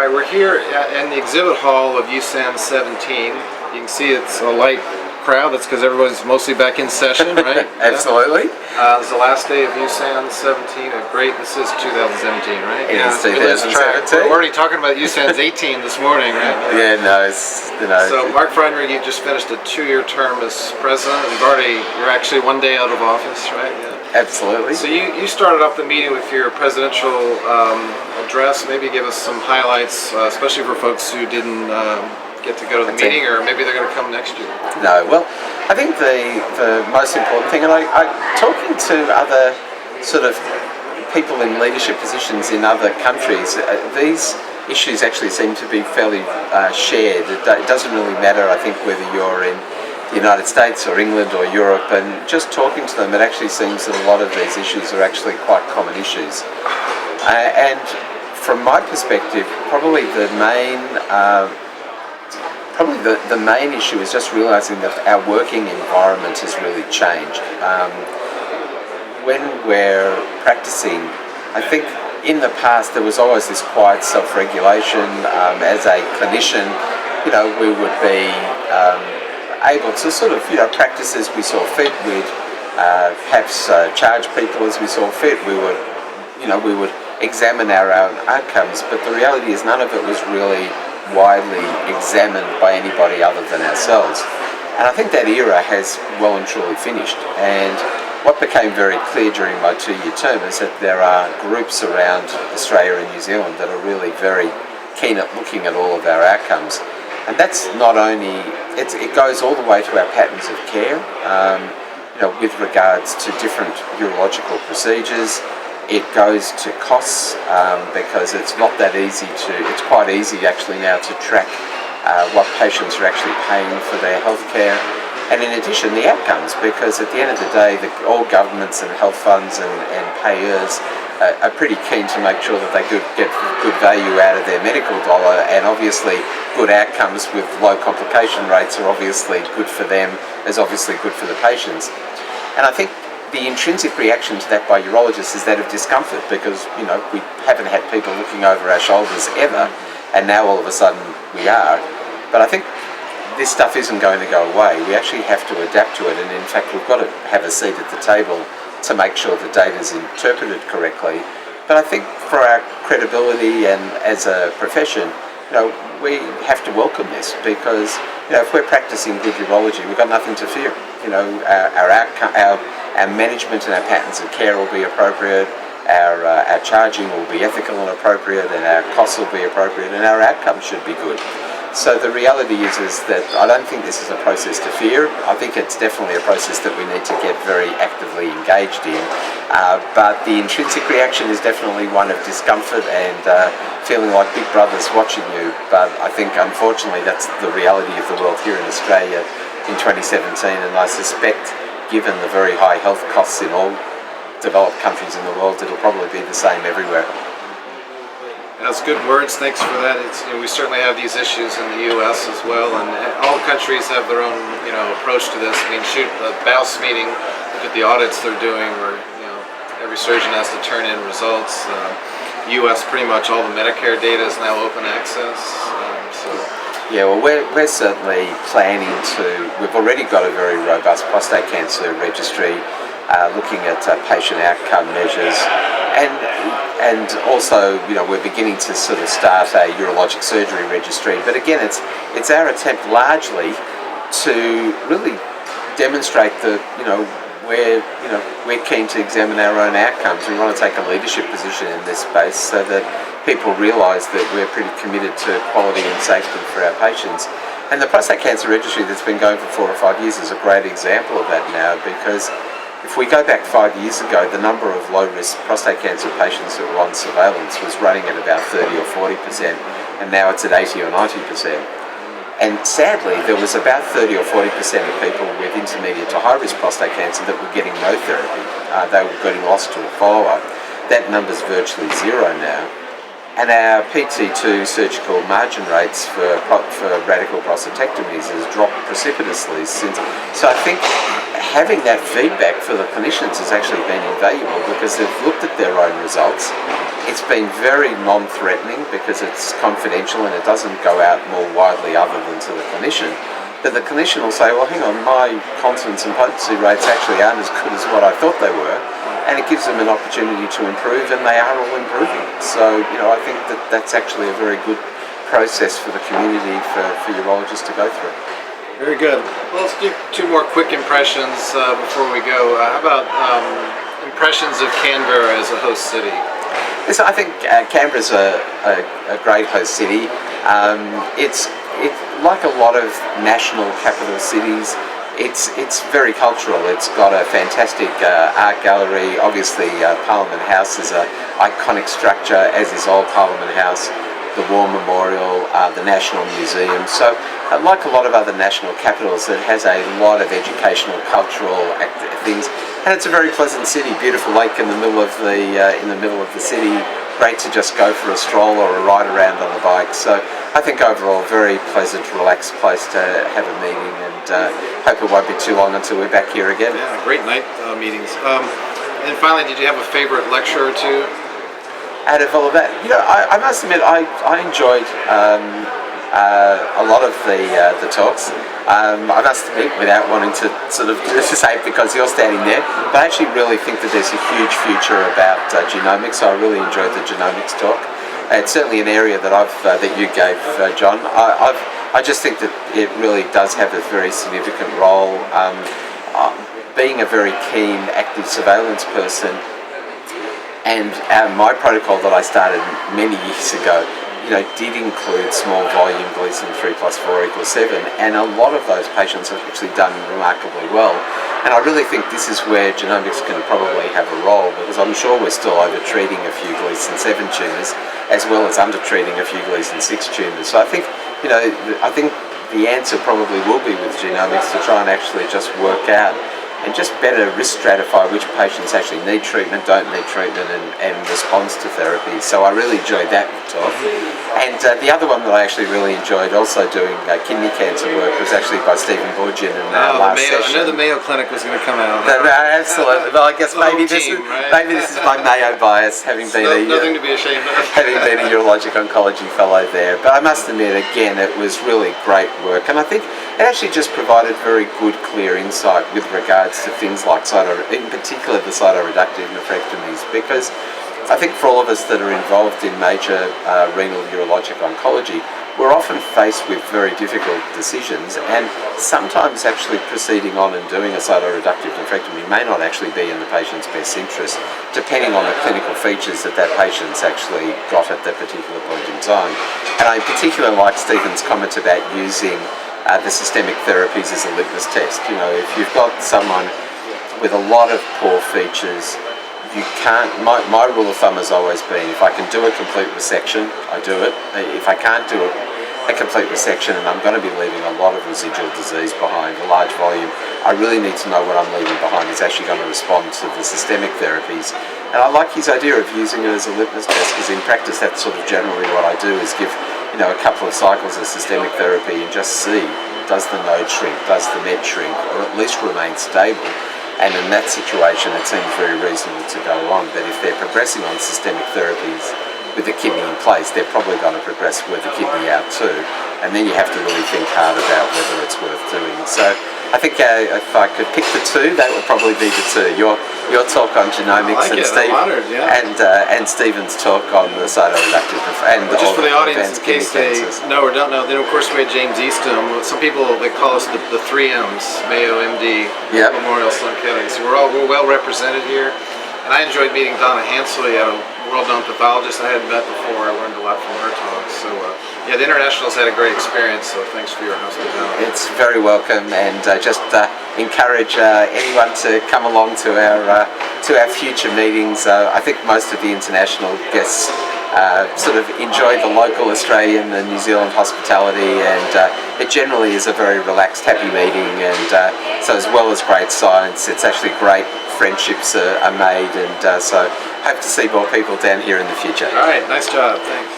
All right, we're here in the exhibit hall of USANZ17. You can see it's a light crowd. That's because everyone's mostly back in session, right? Absolutely. It's the last day of USANZ17. This is 2017, right? It is 2017. We're already talking about USANZ18 this morning, right? Yeah, no, it's, So, Mark Frydenberg, you just finished a 2-year term as president. You're actually 1 day out of office, right? Yeah. Absolutely. So you started off the meeting with your presidential address. Maybe give us some highlights, especially for folks who didn't get to go to the meeting, or maybe they're going to come next year. No, well, I think the most important thing, and I talking to other sort of people in leadership positions in other countries, these issues actually seem to be fairly shared. It doesn't really matter, I think, whether you're in the United States or England or Europe, and just talking to them, it actually seems that a lot of these issues are actually quite common issues. And from my perspective, probably the main issue is just realising that our working environment has really changed. When we're practicing, I think in the past there was always this quiet self-regulation. As a clinician, we would be able to sort of practice as we saw fit. We'd perhaps charge people as we saw fit. We would examine our own outcomes, but the reality is none of it was really widely examined by anybody other than ourselves. And I think that era has well and truly finished. And what became very clear during my 2-year term is that there are groups around Australia and New Zealand that are really very keen at looking at all of our outcomes. And that's not only, it goes all the way to our patterns of care, with regards to different urological procedures. It goes to costs, because it's not that easy it's quite easy actually now to track what patients are actually paying for their healthcare. And in addition, the outcomes, because at the end of the day, all governments and health funds and payers are pretty keen to make sure that they get good value out of their medical dollar, and obviously good outcomes with low complication rates are obviously good for them, is obviously good for the patients. And I think the intrinsic reaction to that by urologists is that of discomfort, because we haven't had people looking over our shoulders ever, and now all of a sudden we are. But I think this stuff isn't going to go away. We actually have to adapt to it, and in fact we've got to have a seat at the table to make sure the data is interpreted correctly. But I think for our credibility and as a profession, we have to welcome this, because if we're practicing good urology, we've got nothing to fear. Our management and our patterns of care will be appropriate, our charging will be ethical and appropriate, and our costs will be appropriate, and our outcomes should be good. So the reality is that I don't think this is a process to fear. I think it's definitely a process that we need to get very actively engaged in. But the intrinsic reaction is definitely one of discomfort and feeling like Big Brother's watching you. But I think unfortunately that's the reality of the world here in Australia in 2017, and I suspect, given the very high health costs in all developed countries in the world, it'll probably be the same everywhere. That's good words. Thanks for that. We certainly have these issues in the U.S. as well, and all countries have their own approach to this. I mean, shoot, the BOUS meeting, look at the audits they're doing, where every surgeon has to turn in results. U.S. pretty much all the Medicare data is now open access. Yeah, well, we're certainly planning to. We've already got a very robust prostate cancer registry, looking at patient outcome measures, and also we're beginning to sort of start a urologic surgery registry. But again, it's our attempt largely to really demonstrate that we're keen to examine our own outcomes. We want to take a leadership position in this space so that people realise that we're pretty committed to quality and safety for our patients. And the prostate cancer registry that's been going for 4 or 5 years is a great example of that now, because if we go back 5 years ago, the number of low-risk prostate cancer patients that were on surveillance was running at about 30 or 40%, and now it's at 80 or 90%. And sadly, there was about 30 or 40% of people with intermediate to high-risk prostate cancer that were getting no therapy. They were getting lost to a follow-up. That number's virtually zero now. And our PT2 surgical margin rates for radical prostatectomies has dropped precipitously since. So I think having that feedback for the clinicians has actually been invaluable because they've looked at their own results. It's been very non-threatening because it's confidential and it doesn't go out more widely other than to the clinician. But the clinician will say, well, hang on, my continence and potency rates actually aren't as good as what I thought they were. And it gives them an opportunity to improve, and they are all improving. So, I think that's actually a very good process for the community, for urologists to go through. Very good. Well, let's do two more quick impressions before we go. How about impressions of Canberra as a host city? Yes, I think Canberra's a great host city. It's like a lot of national capital cities. It's very cultural. It's got a fantastic art gallery. Obviously, Parliament House is an iconic structure, as is Old Parliament House, the War Memorial, the National Museum. So, like a lot of other national capitals, it has a lot of educational, cultural things, and it's a very pleasant city. Beautiful lake in the middle of the city. Great to just go for a stroll or a ride around on a bike. So I think overall, very pleasant, relaxed place to have a meeting, and hope it won't be too long until we're back here again. Yeah, great night meetings. And finally, did you have a favorite lecture or two? Out of all of that, I must admit, I enjoyed a lot of the talks. I must admit, without wanting to sort of say it because you're standing there, but I actually really think that there's a huge future about genomics. So I really enjoyed the genomics talk. It's certainly an area that that you gave, John. I just think that it really does have a very significant role. Being a very keen active surveillance person, and my protocol that I started many years ago, did include small volume Gleason 3+4=7, and a lot of those patients have actually done remarkably well. And I really think this is where genomics can probably have a role, because I'm sure we're still over-treating a few Gleason 7 tumours, as well as under-treating a few Gleason 6 tumours. So I think, I think the answer probably will be with genomics to try and actually just work out and just better risk stratify which patients actually need treatment, don't need treatment, and responds to therapy. So I really enjoyed that talk. And the other one that I actually really enjoyed also doing kidney cancer work was actually by Stephen Bourgin in last session. I know the Mayo Clinic was going to come out. Absolutely. Well, I guess maybe this is my Mayo bias, having been nothing to be ashamed of. having been a urologic oncology fellow there. But I must admit, again, it was really great work, and I think it actually just provided very good, clear insight with regards to things like in particular the cytoreductive nephrectomies, because I think for all of us that are involved in major renal urologic oncology, we're often faced with very difficult decisions, and sometimes actually proceeding on and doing a cytoreductive nephrectomy may not actually be in the patient's best interest, depending on the clinical features that patient's actually got at that particular point in time. And I in particular like Stephen's comment about using the systemic therapies as a litmus test. If you've got someone with a lot of poor features, you can't, my rule of thumb has always been, if I can do a complete resection, I do it. If I can't do a complete resection and I'm going to be leaving a lot of residual disease behind, a large volume, I really need to know what I'm leaving behind is actually going to respond to the systemic therapies. And I like his idea of using it as a litmus test, because in practice that's sort of generally what I do, is give a couple of cycles of systemic therapy and just see, does the node shrink, does the met shrink, or at least remain stable. And in that situation, it seems very reasonable to go on. But if they're progressing on systemic therapies with the kidney in place, they're probably going to progress with the kidney out too. And then you have to really think hard about whether it's worth doing. So I think if I could pick the two, that would probably be the two. Your talk on genomics, and Stephen's talk on the cytoreductive and just for the audience, in kidney case they know or don't know, then of course we had James Eastham. Some people, they call us the 3 M's: Mayo, MD, Memorial Sloan Kettering. So we're well represented here. And I enjoyed meeting Donna Hansley, a world-known pathologist I hadn't met before. I learned a lot from her talks. So the Internationals had a great experience, so thanks for your hospitality. It's very welcome, and just encourage anyone to come along to our future meetings. I think most of the international guests sort of enjoy the local Australian and New Zealand hospitality, and it generally is a very relaxed, happy meeting, and so as well as great science, it's actually great friendships are made, and so hope to see more people down here in the future. All right, nice job, thanks.